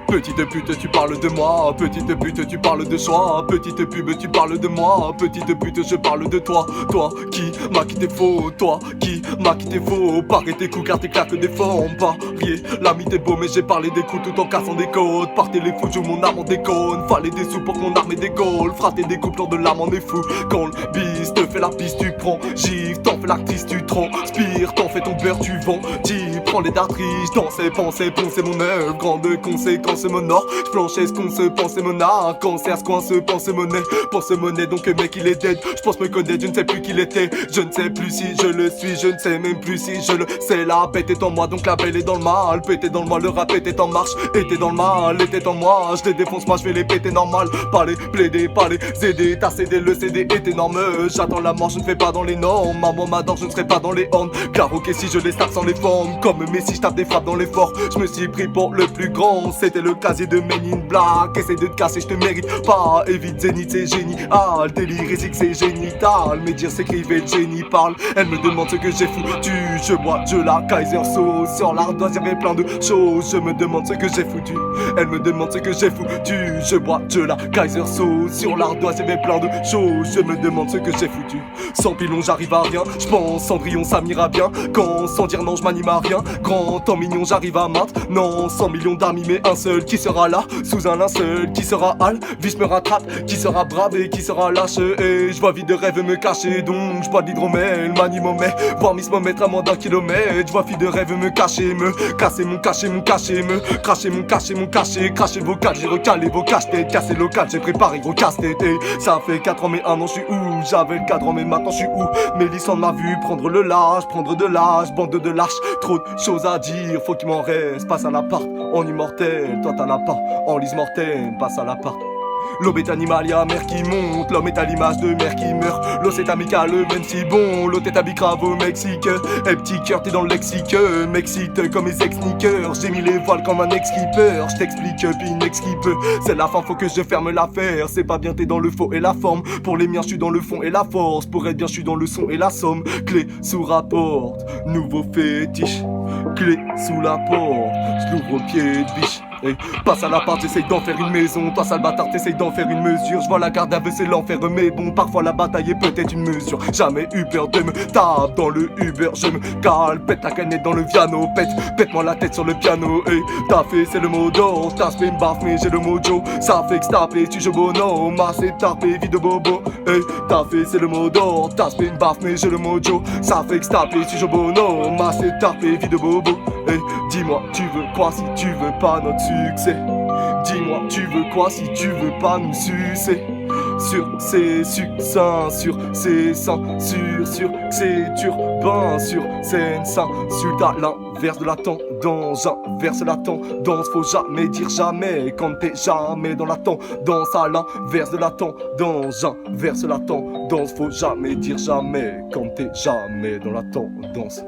Petite pute, tu parles de moi. Petite pute, tu parles de choix. Petite pub, tu parles de moi. Petite pute, je parle de toi. Toi qui m'a quitté faux. Toi qui m'a quitté faux. Parer tes coups car tes claques des formes. Parier, l'ami t'es beau mais j'ai parlé des coups tout en cassant des côtes. Partez les fous, joue mon arme en déconne. Fallait des sous pour que mon arme décolle. Frater des coups de l'âme en est fou. Quand le bis te fait la piste tu prends. Gifle, t'en fais l'artiste tu transpires. T'en fais ton beurre tu vends. T'y prends les dartriches. Dans ses pensées, poncer mon œuvre. Grande conséquence mon or, j'planchais ce qu'on se pensait mon art. Cancer, ce qu'on se pensait monnaie. Pense monnaie donc mec il est dead. J'pense me connaître, je ne sais plus qui il était. Je ne sais plus si je le suis, je ne sais même plus si je le sais. La bête est en moi donc la belle est dans le mal. Pété dans le moi, le rap était en marche. Était dans le mal, était en moi. Je les défonce moi, je vais les péter normal. Pas les plaider, pas les aider. Ta CD, le CD est énorme. J'attends la mort, je ne fais pas dans les normes. Maman m'adore, je ne serai pas dans les horns. Car ok si je les stars sans les formes. Comme Messi, je tape des frappes dans l'effort. Je me suis pris pour le plus grand. C'était le casier de Men in Black. Essaye de te casser, je te mérite pas. Évite Zénith, c'est génial. Délire et c'est génital. Mais dire s'écrivait, le génie parle. Elle me demande ce que j'ai foutu. Je bois de la Kaiser sauce. Sur l'ardoise y'avait plein de choses. Je me demande ce que j'ai foutu. Elle me demande ce que j'ai foutu. Je bois de la Kaiser sauce. Sur l'ardoise y'avait plein de choses. Je me demande ce que j'ai foutu. Sans pilon j'arrive à rien. J'pense Cendrillon ça m'ira bien. Quand sans dire non je m'anime à rien. Grand en mignon j'arrive à maintenant. 100 millions d'amis mais un seul qui sera là, sous un linceul, qui sera hal, vice me rattrape, qui sera brave et qui sera lâche. Et je vois vide de rêve me cacher, donc je bois de l'hydromel, m'animomais, voir Miss me mettre à moins d'1 kilomètre. Je vois vide de rêve me cacher, me casser mon cachet, me cracher mon cachet, cracher le vocal, j'ai recalé vos cache-têtes, casser local, j'ai préparé gros casse-tête. Et ça fait 4 ans mais 1 an je suis où? J'avais le cadre mais maintenant je suis où? Mélissande m'a vu prendre le large, prendre de l'âge, bande de lâches, trop de choses à dire, faut qu'il m'en reste, passe à l'appart, en immortel, toi t'as la part, en lise mortelle, passe à l'appart. L'aube est animal, y'a mer qui monte. L'homme est à l'image de mer qui meurt. L'eau c'est amical, même si bon. L'eau t'est à bicrave au Mexique. Et petit cœur, t'es dans le lexique. M'excite comme mes ex-sneakers. J'ai mis les voiles comme un ex-skipper. J't'explique, puis inexquipe. C'est la fin, faut que je ferme l'affaire. C'est pas bien, t'es dans le faux et la forme. Pour les miens, j'suis dans le fond et la force. Pour être bien, j'suis dans le son et la somme. Clé sous rapport, nouveau fétiche. Clé sous la porte, j'louvre au pied de biche. Et passe à l'appart, j'essaye d'en faire une maison. Toi sale bâtard, t'essayes d'en faire une mesure. Je vois la garde à vue, c'est l'enfer. Mais bon, parfois la bataille est peut-être une mesure. Jamais eu peur de me tape dans le Uber. Je me cale, pète la canette dans le piano. Pète-moi la tête sur le piano. Et t'as fait, c'est le mot d'or. T'as fait une baffe, mais j'ai le mojo. Ça fait que taper, tu joues bonhomme. Assez tapé, vie de bobo. Et t'as fait, c'est le mot d'or. T'as fait une baffe, mais j'ai le mojo. Ça fait que taper, tu joues bonhomme. Assez tapé, vie de bobo. Et dis-moi, tu veux quoi si tu veux pas notre succès? Dis-moi, tu veux quoi si tu veux pas nous sucer? Sur ces succincts, sur ces seins, sur ces turbins, sur scène s'insulte à l'inverse de la tendance, j'inverse la tendance, faut jamais dire jamais quand t'es jamais dans la tendance, à l'inverse de la tendance, j'inverse la tendance, faut jamais dire jamais quand t'es jamais dans la tendance.